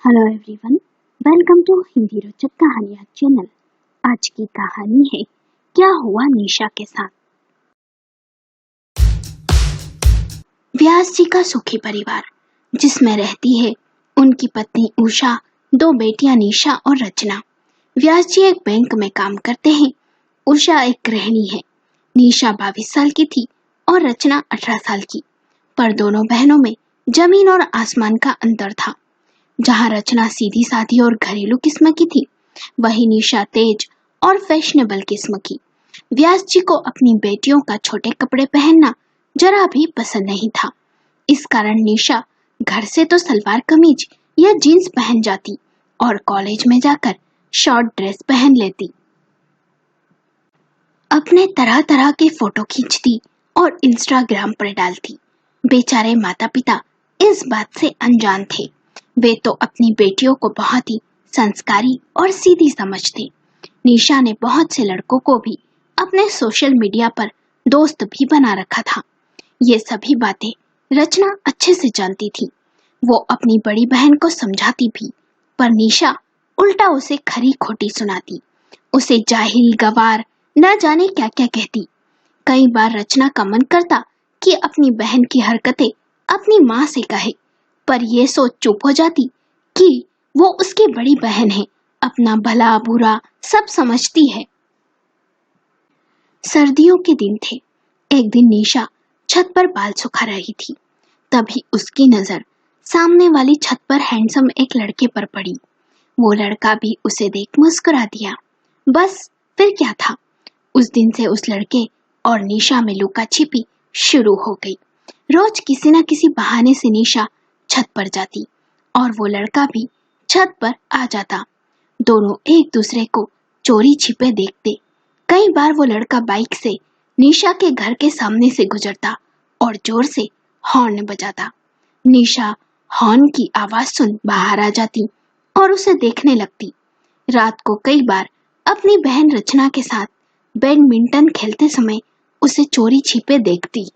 Hello everyone, welcome to Hindi रोचक कहानियाँ channel. आज की कहानी है क्या हुआ निशा के साथ। व्यास जी का सुखी परिवार जिसमें रहती है उनकी पत्नी उषा, दो बेटियां निशा और रचना। व्यास जी एक बैंक में काम करते हैं। उषा एक गृहिणी है। निशा 22 साल की थी और रचना 18 साल की, पर दोनों बहनों में जमीन और आसमान का अंतर था। जहां रचना सीधी साधी और घरेलू किस्म की थी, वही निशा तेज और फैशनेबल किस्म की। व्यास जी को अपनी बेटियों का छोटे कपड़े पहनना जरा भी पसंद नहीं था। इस कारण निशा घर से तो सलवार कमीज या जीन्स पहन जाती और कॉलेज में जाकर शॉर्ट ड्रेस पहन लेती। अपने तरह तरह के फोटो खींचती और इंस्टाग्राम पर डालती। बेचारे माता पिता इस बात से अनजान थे। वे तो अपनी बेटियों को बहुत ही संस्कारी और सीधी समझते। निशा ने बहुत से लड़कों को भी अपने सोशल मीडिया पर दोस्त भी बना रखा था। ये सभी बातें रचना अच्छे से जानती थी। वो अपनी बड़ी बहन को समझाती भी, पर निशा उल्टा उसे खरी खोटी सुनाती, उसे जाहिल गवार न जाने क्या क्या कहती। कई बार रचना का मन करता कि अपनी बहन की हरकतें अपनी माँ से कहे, पर यह सोच चुप हो जाती कि वो उसकी बड़ी बहन है, अपना भला बुरा सब समझती है। सर्दियों के दिन थे। एक दिन निशा छत पर बाल सुखा रही थी। तभी उसकी नजर सामने वाली छत पर हैंडसम एक लड़के पर पड़ी। वो लड़का भी उसे देख मुस्कुरा दिया। बस फिर क्या था। उस दिन से उस लड़के और निशा में लुका छिपी शुरू हो गई। रोज किसी न किसी बहाने से निशा छत पर जाती और वो लड़का भी छत पर आ जाता। दोनों एक दूसरे को चोरी छिपे देखते। कई बार वो लड़का बाइक से निशा के घर के सामने से गुजरता और जोर से हॉर्न बजाता। निशा हॉर्न की आवाज सुन बाहर आ जाती और उसे देखने लगती। रात को कई बार अपनी बहन रचना के साथ बैडमिंटन खेलते समय उसे चोरी छिपे देखती।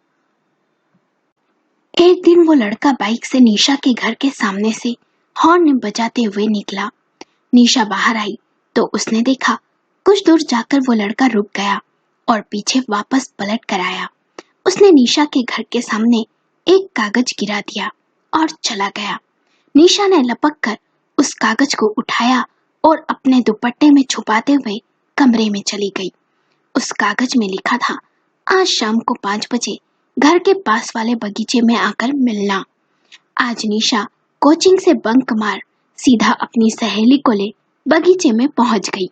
एक दिन वो लड़का बाइक से निशा के घर के सामने से हॉर्न बजाते हुए निकला। निशा बाहर आई तो उसने देखा कुछ दूर जाकर वो लड़का रुक गया और पीछे वापस पलट कर आया। उसने निशा के घर के सामने एक कागज गिरा दिया और चला गया। निशा ने लपक कर उस कागज को उठाया और अपने दुपट्टे में छुपाते हुए कमरे में चली गई। उस कागज में लिखा था, आज शाम को 5 बजे घर के पास वाले बगीचे में आकर मिलना। आज निशा कोचिंग से बंक मार सीधा अपनी सहेली को ले बगीचे में पहुंच गई।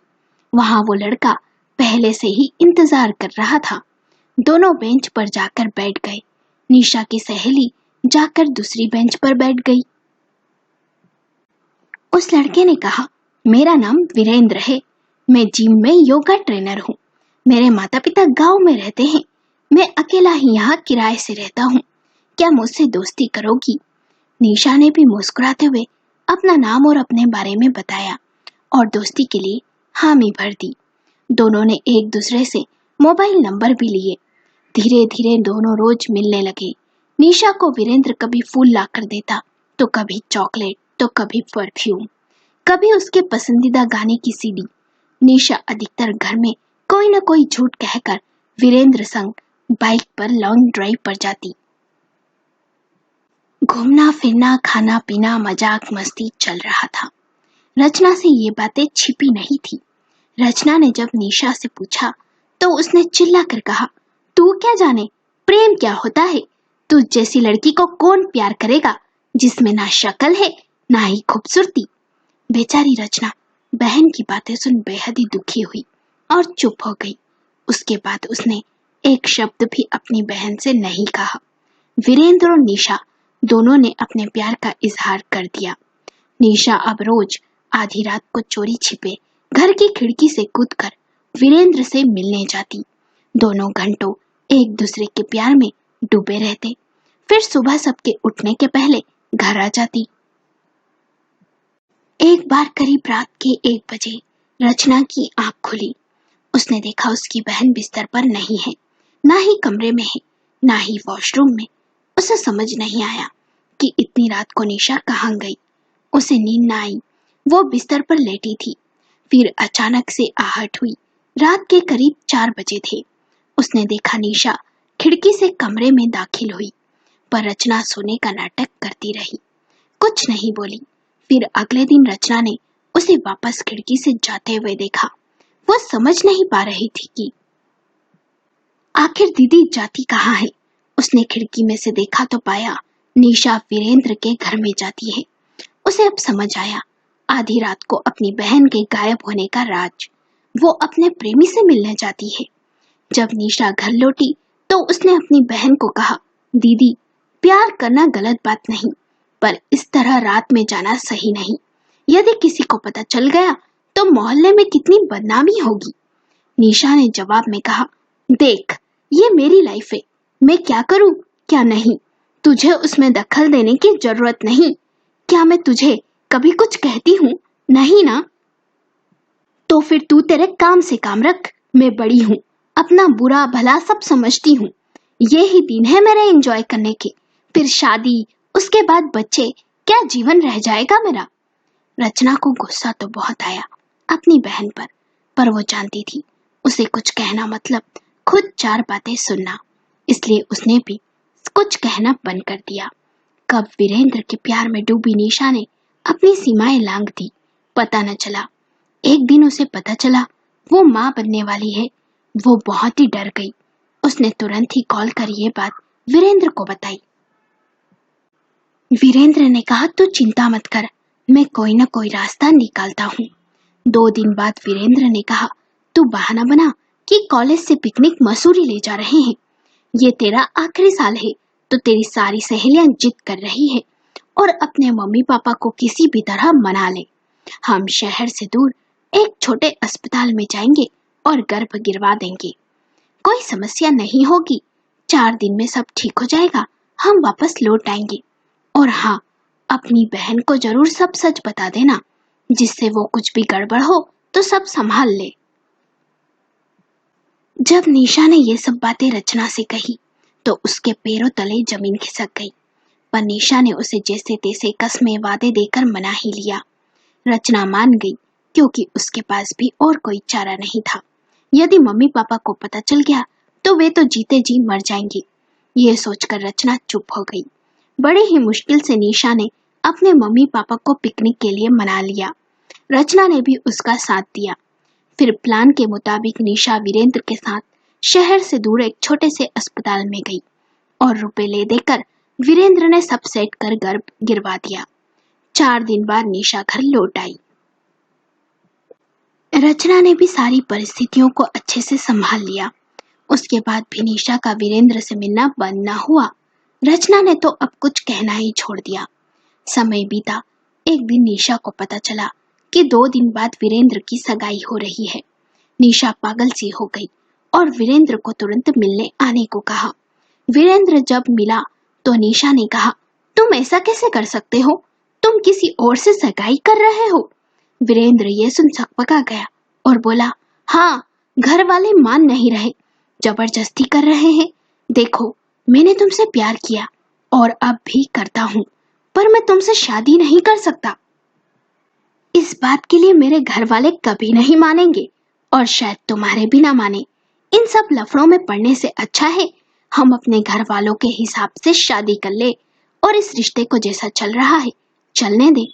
वहां वो लड़का पहले से ही इंतजार कर रहा था। दोनों बेंच पर जाकर बैठ गए। निशा की सहेली जाकर दूसरी बेंच पर बैठ गई। उस लड़के ने कहा, मेरा नाम वीरेंद्र है। मैं जिम में योगा ट्रेनर हूँ। मेरे माता पिता गांव में रहते हैं। मैं अकेला ही यहाँ किराए से रहता हूँ। क्या मुझसे दोस्ती करोगी? निशा ने भी मुस्कुराते हुए अपना नाम और अपने बारे में बताया और दोस्ती के लिए हामी भर दी। दोनों ने एक दूसरे से मोबाइल नंबर भी लिए। धीरे धीरे दोनों रोज मिलने लगे। निशा को वीरेंद्र कभी फूल लाकर देता, तो कभी चॉकलेट, तो कभी परफ्यूम, कभी उसके पसंदीदा गाने की सीडी। निशा अधिकतर घर में कोई न कोई झूठ कहकर वीरेंद्र संग बाइक पर लॉन्ग ड्राइव पर जाती। घूमना फिरना, खाना पीना, मजाक मस्ती चल रहा था। रचना से ये बातें छिपी नहीं थी। रचना ने जब निशा से पूछा तो उसने चिल्लाकर कहा, तू क्या जाने प्रेम क्या होता है? तू जैसी लड़की को कौन प्यार करेगा जिसमें ना शक्ल है ना ही खूबसूरती। बेचारी रचना बहन की बातें सुन बेहद ही दुखी हुई और चुप हो गई। उसके बाद उसने एक शब्द भी अपनी बहन से नहीं कहा। वीरेंद्र और निशा दोनों ने अपने प्यार का इजहार कर दिया। निशा अब रोज आधी रात को चोरी छिपे घर की खिड़की से कूदकर वीरेंद्र से मिलने जाती। दोनों घंटों एक दूसरे के प्यार में डूबे रहते। फिर सुबह सबके उठने के पहले घर आ जाती। एक बार करीब रात के 1 बजे रचना की आंख खुली। उसने देखा उसकी बहन बिस्तर पर नहीं है, ना ही कमरे में है, ना ही वॉशरूम में। उसे समझ नहीं आया कि इतनी रात को निशा कहाँ गई। उसे नींद न आई। वो बिस्तर पर लेटी थी। फिर अचानक से आहट हुई। रात के करीब 4 बजे थे। उसने देखा निशा खिड़की से कमरे में दाखिल हुई, पर रचना सोने का नाटक करती रही, कुछ नहीं बोली। फिर अगले दिन रचना ने उसे वापस खिड़की से जाते हुए देखा। वो समझ नहीं पा रही थी कि आखिर दीदी जाती कहाँ है। उसने खिड़की में से देखा तो पाया निशा वीरेंद्र के घर में जाती है। उसे अब समझ आया, आधी रात को अपनी बहन के गायब होने का राज। वो अपने प्रेमी से मिलने जाती है। जब निशा घर लौटी तो उसने अपनी बहन को कहा, दीदी, प्यार करना गलत बात नहीं, पर इस तरह रात में जाना सही नहीं। यदि किसी को पता चल गया तो मोहल्ले में कितनी बदनामी होगी। निशा ने जवाब में कहा, देख, ये मेरी लाइफ है, मैं क्या करूं क्या नहीं, तुझे उसमें दखल देने की जरूरत नहीं। क्या मैं तुझे कभी कुछ कहती हूँ? नहीं ना? तो फिर तू तेरे काम से काम रख। मैं बड़ी हूँ, अपना बुरा भला सब समझती हूँ। ये ही दिन है मेरे एंजॉय करने के। फिर शादी, उसके बाद बच्चे, क्या जीवन रह जाएगा मेरा। रचना को गुस्सा तो बहुत आया अपनी बहन पर वो जानती थी उसे कुछ कहना मतलब खुद 4 बातें सुनना, इसलिए उसने भी कुछ कहना बंद कर दिया। कब वीरेंद्र के प्यार में डूबी निशा ने अपनी सीमाएं लांघ दी, पता न चला। एक दिन उसे पता चला वो माँ बनने वाली है। वो बहुत ही डर गई। उसने तुरंत ही कॉल कर ये बात वीरेंद्र को बताई। वीरेंद्र ने कहा, तू चिंता मत कर, मैं कोई न कोई रास्ता निकालता हूँ। 2 दिन बाद वीरेंद्र ने कहा, तू बहाना बना कि कॉलेज से पिकनिक मसूरी ले जा रहे हैं। ये तेरा आखिरी साल है तो तेरी सारी सहेलियां जिद कर रही है और अपने मम्मी पापा को किसी भी तरह मना ले। हम शहर से दूर एक छोटे अस्पताल में जाएंगे और गर्भ गिरवा देंगे। कोई समस्या नहीं होगी। 4 दिन में सब ठीक हो जाएगा। हम वापस लौट आएंगे। और हाँ, अपनी बहन को जरूर सब सच बता देना, जिससे वो कुछ भी गड़बड़ हो तो सब संभाल ले। जब निशा ने ये सब बातें रचना से कही तो उसके पैरों तले जमीन खिसक गई, पर निशा ने उसे जैसे तैसे कसमें वादे देकर मना ही लिया। रचना मान गई क्योंकि उसके पास भी और कोई चारा नहीं था। यदि मम्मी पापा को पता चल गया तो वे तो जीते जी मर जाएंगे। ये सोचकर रचना चुप हो गई। बड़े ही मुश्किल से निशा ने अपने मम्मी पापा को पिकनिक के लिए मना लिया। रचना ने भी उसका साथ दिया। फिर प्लान के मुताबिक निशा वीरेंद्र के साथ शहर से दूर एक छोटे से अस्पताल में गई और रुपए ले देकर वीरेंद्र ने सब सेट कर गर्भ गिरवा दिया। 4 दिन बाद निशा घर लौट आई। रचना ने भी सारी परिस्थितियों को अच्छे से संभाल लिया। उसके बाद भी निशा का वीरेंद्र से मिलना बंद न हुआ। रचना ने तो अब कुछ कहना ही छोड़ दिया। समय बीता। एक दिन निशा को पता चला कि 2 दिन बाद वीरेंद्र की सगाई हो रही है। निशा पागल सी हो गई और वीरेंद्र को तुरंत मिलने आने को कहा। वीरेंद्र जब मिला तो निशा ने कहा, तुम ऐसा कैसे कर सकते हो? तुम किसी और से सगाई कर रहे हो? वीरेंद्र ये सुन सकपका गया और बोला, हाँ, घर वाले मान नहीं रहे, जबरदस्ती कर रहे हैं। देखो, मैंने तुमसे प्यार किया और अब भी करता हूँ, पर मैं तुमसे शादी नहीं कर सकता। इस बात के लिए मेरे घर वाले कभी नहीं मानेंगे और शायद तुम्हारे भी ना माने। इन सब लफड़ों में पड़ने से अच्छा है हम अपने घर वालों के हिसाब से शादी कर ले और इस रिश्ते को जैसा चल रहा है चलने दे।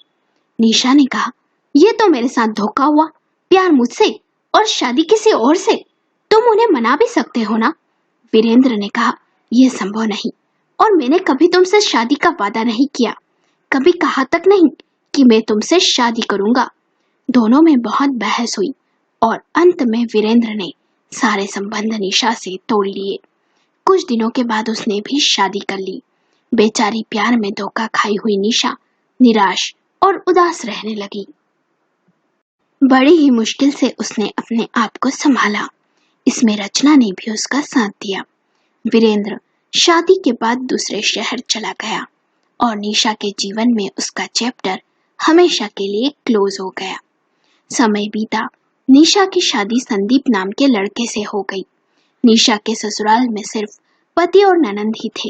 निशा ने कहा, ये तो मेरे साथ धोखा हुआ। प्यार मुझसे और शादी किसी और से। तुम उन्हें मना भी सकते हो ना। वीरेंद्र ने कहा, यह संभव नहीं और मैंने कभी तुमसे शादी का वादा नहीं किया, कभी कहा तक नहीं कि मैं तुमसे शादी करूंगा। दोनों में बहुत बहस हुई और अंत में वीरेंद्र ने सारे संबंध निशा से तोड़ लिए। कुछ दिनों के बाद उसने भी शादी कर ली। बेचारी प्यार में धोखा खाई हुई निशा निराश और उदास रहने लगी। बड़ी ही मुश्किल से उसने अपने आप को संभाला। इसमें रचना ने भी उसका साथ दिया। वीरेंद्र शादी के बाद दूसरे शहर चला गया और निशा के जीवन में उसका चैप्टर हमेशा के लिए क्लोज हो गया। समय बीता। निशा की शादी संदीप नाम के लड़के से हो गई। निशा के ससुराल में सिर्फ पति और ननंद ही थे।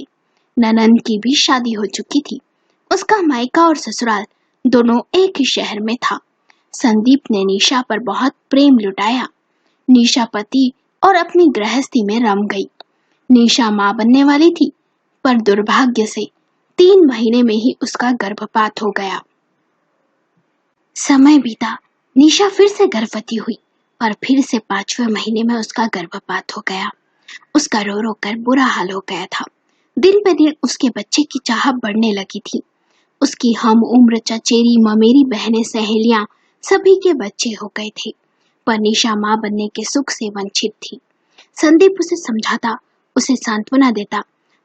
ननंद की भी शादी हो चुकी थी। उसका मायका और ससुराल दोनों एक ही शहर में था। संदीप ने निशा पर बहुत प्रेम लुटाया। निशा पति और अपनी गृहस्थी में रम गई। निशा मां बनने वाली थी, पर दुर्भाग्य से 3 महीने में ही उसका गर्भपात हो गया। समय बीता, निशा फिर से गर्भवती हुई, पर फिर से 5वें महीने में उसका गर्भपात हो गया। उसका रो रो कर बुरा हाल हो गया था। दिन पे दिन उसके बच्चे की चाहत बढ़ने लगी थी। उसकी हम उम्र चचेरी ममेरी बहनें सहेलियां सभी के बच्चे हो गए थे, पर निशा मां बनने के सुख से वंचित थी। संदीप उसे समझाता, उसे सांत्वना देता,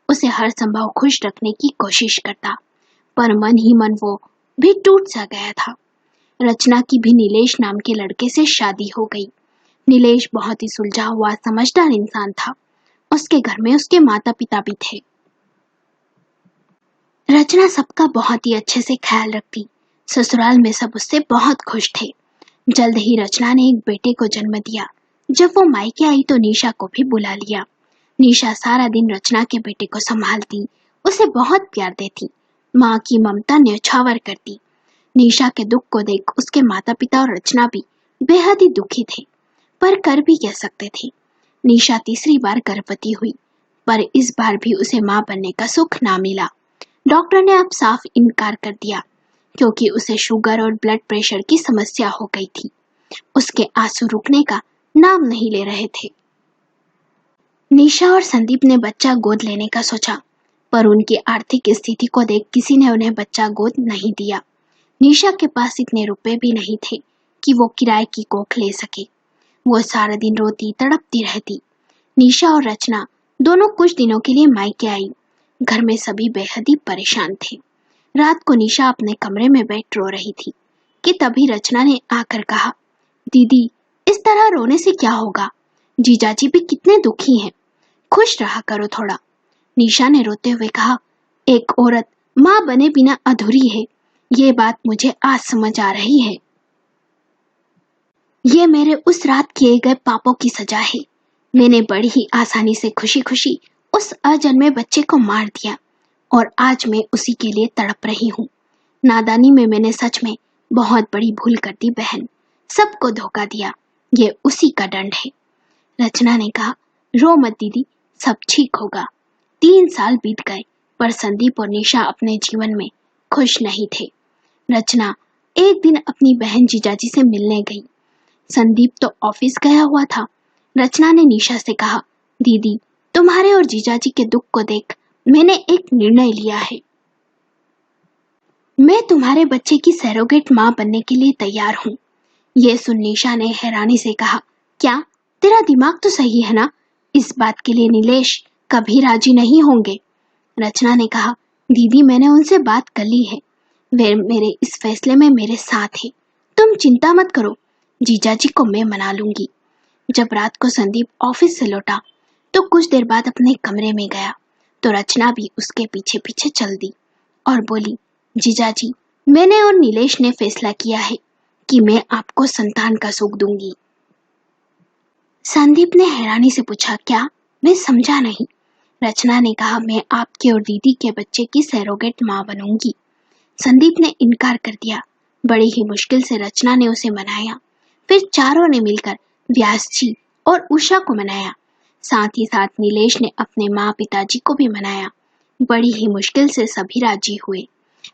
उसे हर संभव खुश रखने की कोशिश करता, पर मन ही मन वो भी टूट सा गया था। रचना की भी नीलेश नाम के लड़के से शादी हो गई। नीलेश बहुत ही सुलझा हुआ समझदार इंसान था। उसके घर में उसके माता पिता भी थे। रचना सबका बहुत ही अच्छे से ख्याल रखती। ससुराल में सब उससे बहुत खुश थे। जल्द ही रचना ने एक बेटे को जन्म दिया। जब वो मायके आई तो निशा को भी बुला लिया। निशा सारा दिन रचना के बेटे को संभालती, उसे बहुत प्यार देती, माँ की ममता न्यौछावर करती। निशा के दुख को देख उसके माता पिता और रचना भी बेहद ही दुखी थे, पर कर भी कह सकते थे। निशा तीसरी बार गर्भवती हुई, पर इस बार भी उसे मां बनने का सुख ना मिला। डॉक्टर ने अब साफ इनकार कर दिया, क्योंकि उसे शुगर और ब्लड प्रेशर की समस्या हो गई थी। उसके आंसू रुकने का नाम नहीं ले रहे थे। निशा और संदीप ने बच्चा गोद लेने का सोचा, पर उनकी आर्थिक स्थिति को देख किसी ने उन्हें बच्चा गोद नहीं दिया। निशा के पास इतने रुपए भी नहीं थे कि वो किराए की कोख ले सके। वो सारा दिन रोती तड़पती रहती। निशा और रचना दोनों कुछ दिनों के लिए मायके आई। घर में सभी बेहद ही परेशान थे। रात को निशा अपने कमरे में बैठ रो रही थी कि तभी रचना ने आकर कहा, दीदी, इस तरह रोने से क्या होगा? जीजाजी भी कितने दुखी हैं, खुश रहा करो थोड़ा। निशा ने रोते हुए कहा, एक औरत माँ बने बिना अधूरी है, ये बात मुझे आज समझ आ रही है। ये मेरे उस रात किए गए पापों की सजा है। मैंने बड़ी ही आसानी से खुशी खुशी उस अजन्मे बच्चे को मार दिया, और आज मैं उसी के लिए तड़प रही हूँ। नादानी में मैंने सच में बहुत बड़ी भूल कर दी बहन, सबको धोखा दिया, ये उसी का दंड है। रचना ने कहा, रो मत दीदी, सब ठीक होगा। 3 साल बीत गए, पर संदीप और निशा अपने जीवन में खुश नहीं थे। रचना एक दिन अपनी बहन जीजाजी से मिलने गई। संदीप तो ऑफिस गया हुआ था। रचना ने निशा से कहा, दीदी, तुम्हारे और जीजाजी के दुख को देख मैंने एक निर्णय लिया है। मैं तुम्हारे बच्चे की सैरोगेट मां बनने के लिए तैयार हूँ। ये सुन निशा ने हैरानी से कहा, क्या तेरा दिमाग तो सही है ना? इस बात के लिए नीलेश कभी राजी नहीं होंगे। रचना ने कहा, दीदी, मैंने उनसे बात कर ली है, वे मेरे इस फैसले में मेरे साथ हैं। तुम चिंता मत करो, जीजाजी को मैं मना लूंगी। जब रात को संदीप ऑफिस से लौटा तो कुछ देर बाद अपने कमरे में गया तो रचना भी उसके पीछे पीछे चल दी और बोली, जीजाजी, मैंने और नीलेश ने फैसला किया है कि मैं आपको संतान का सुख दूंगी। संदीप ने हैरानी से पूछा, क्या? मैं समझा नहीं। रचना ने कहा, मैं आपके और दीदी के बच्चे की सैरोगेट मां बनूंगी। संदीप ने इनकार कर दिया। बड़ी ही मुश्किल से रचना ने उसे मनाया। फिर चारों ने मिलकर व्यास जी और उषा को मनाया। साथ ही साथ नीलेश ने अपने माँ पिताजी को भी मनाया। बड़ी ही मुश्किल से सभी राजी हुए।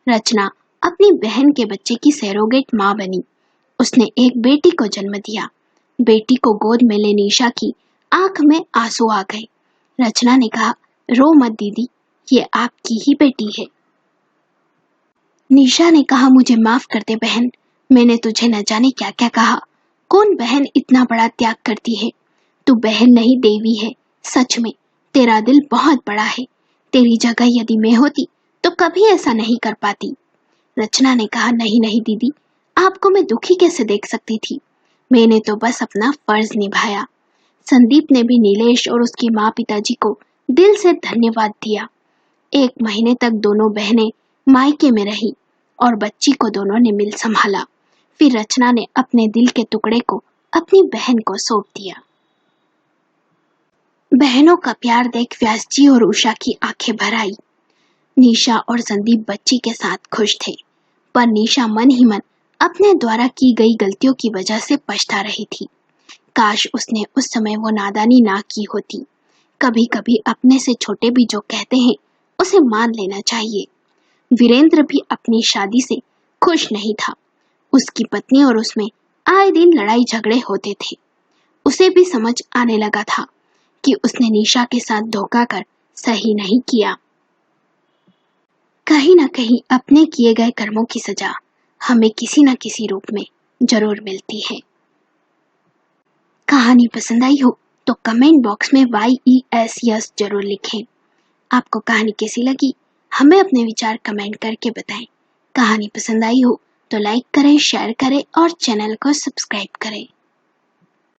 रचना अपनी बहन के बच्चे की सैरोगेट माँ बनी। उसने एक बेटी को जन्म दिया। बेटी को गोद में ले निशा की आंख में आंसू आ गए। रचना ने कहा, रो मत दीदी, ये आपकी ही बेटी है। निशा ने कहा, मुझे माफ कर दे बहन, मैंने तुझे न जाने क्या क्या कहा। कौन बहन इतना बड़ा त्याग करती है? तू बहन नहीं देवी है। सच में तेरा दिल बहुत बड़ा है। तेरी जगह यदि मैं होती तो कभी ऐसा नहीं कर पाती। रचना ने कहा, नहीं नहीं दीदी, आपको मैं दुखी कैसे देख सकती थी? मैंने तो बस अपना फर्ज निभाया। संदीप ने भी नीलेश और उसके माँ पिताजी को दिल से धन्यवाद दिया। 1 महीने तक दोनों बहनें मायके में रही और बच्ची को दोनों ने मिल संभाला। फिर रचना ने अपने दिल के टुकड़े को अपनी बहन को सौंप दिया। बहनों का प्यार देख व्यास जी और उषा की आंखें भर आई। निशा और संदीप बच्ची के साथ खुश थे, पर निशा मन ही मन अपने द्वारा की गई गलतियों की वजह से पछता रही थी। काश उसने उस समय वो नादानी ना की होती। कभी कभी अपने से छोटे भी जो कहते हैं उसे मान लेना चाहिए। वीरेंद्र भी अपनी शादी से खुश नहीं था। उसकी पत्नी और उसमें आए दिन लड़ाई झगड़े होते थे। उसे भी समझ आने लगा था कि उसने निशा के साथ धोखा कर सही नहीं किया। कहीं न कहीं अपने किए गए कर्मों की सजा हमें किसी न किसी रूप में जरूर मिलती है। कहानी पसंद आई हो तो कमेंट बॉक्स में YES यस जरूर लिखें। आपको कहानी कैसी लगी हमें अपने विचार कमेंट करके बताएं। कहानी पसंद आई हो तो लाइक करें, शेयर करें और चैनल को सब्सक्राइब करें।